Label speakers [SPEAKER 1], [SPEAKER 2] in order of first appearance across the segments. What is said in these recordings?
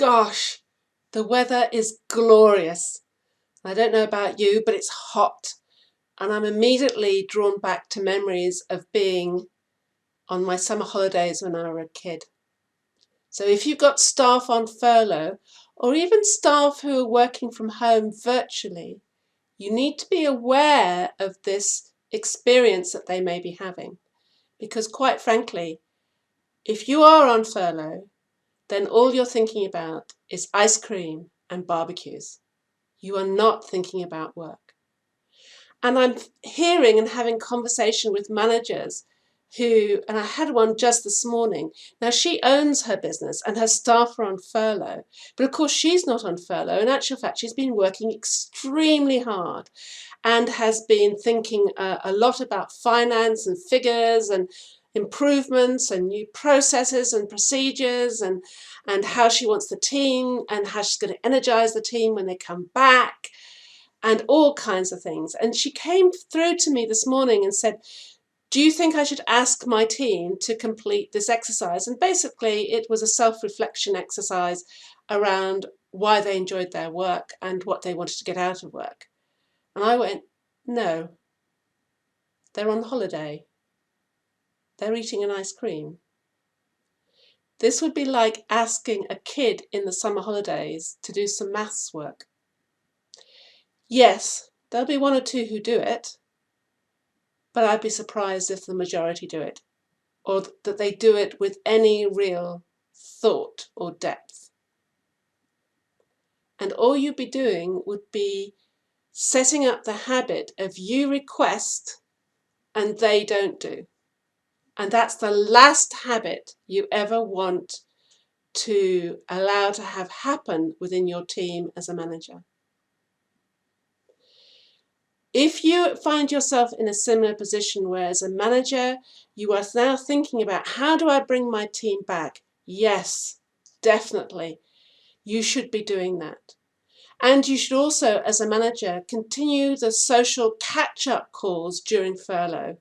[SPEAKER 1] gosh, the weather is glorious. I don't know about you, but it's hot. And I'm immediately drawn back to memories of being on my summer holidays when I was a kid. So if you've got staff on furlough, or even staff who are working from home virtually, you need to be aware of this experience that they may be having. Because quite frankly, if you are on furlough, then all you're thinking about is ice cream and barbecues. You are not thinking about work. And I'm hearing and having conversation with managers who, and I had one just this morning. Now she owns her business and her staff are on furlough, but of course she's not on furlough. In actual fact, she's been working extremely hard and has been thinking a lot about finance and figures and improvements and new processes and procedures and how she wants the team and how she's going to energize the team when they come back and all kinds of things. And she came through to me this morning and said, do you think I should ask my team to complete this exercise? And basically it was a self-reflection exercise around why they enjoyed their work and what they wanted to get out of work. And I went, no, they're on holiday. They're eating an ice cream. This would be like asking a kid in the summer holidays to do some maths work. Yes, there'll be one or two who do it, but I'd be surprised if the majority do it, or that they do it with any real thought or depth. And all you'd be doing would be setting up the habit of you request and they don't do. And that's the last habit you ever want to allow to have happen within your team as a manager. If you find yourself in a similar position where as a manager you are now thinking about how do I bring my team back? Yes, definitely. You should be doing that. And you should also, as a manager, continue the social catch-up calls during furlough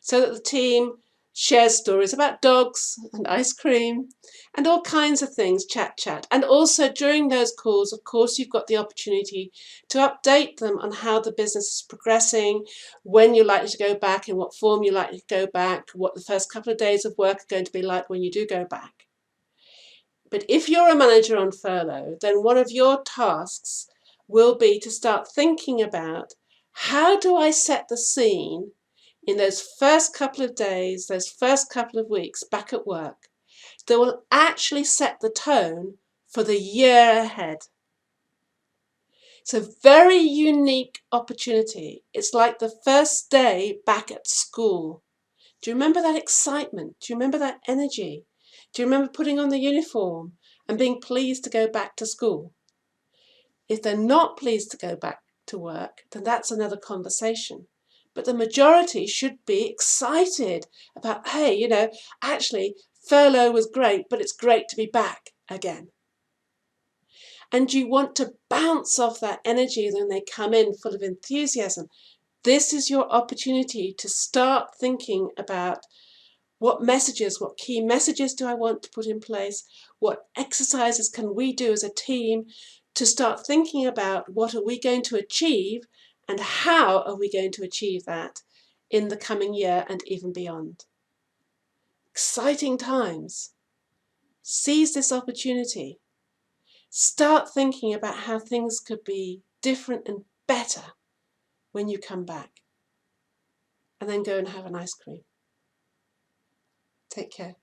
[SPEAKER 1] so that the team shares stories about dogs and ice cream and all kinds of things, chat. And also during those calls, of course, you've got the opportunity to update them on how the business is progressing, when you're likely to go back, in what form you're likely to go back, what the first couple of days of work are going to be like when you do go back. But if you're a manager on furlough, then one of your tasks will be to start thinking about how do I set the scene in those first couple of days, those first couple of weeks back at work, that will actually set the tone for the year ahead. It's a very unique opportunity. It's like the first day back at school. Do you remember that excitement? Do you remember that energy? Do you remember putting on the uniform and being pleased to go back to school? If they're not pleased to go back to work, then that's another conversation. But the majority should be excited about, hey, you know, actually furlough was great, but it's great to be back again. And you want to bounce off that energy when they come in full of enthusiasm. This is your opportunity to start thinking about what messages, what key messages do I want to put in place? What exercises can we do as a team to start thinking about what are we going to achieve and how are we going to achieve that in the coming year and even beyond? Exciting times. Seize this opportunity. Start thinking about how things could be different and better when you come back. And then go and have an ice cream. Take care.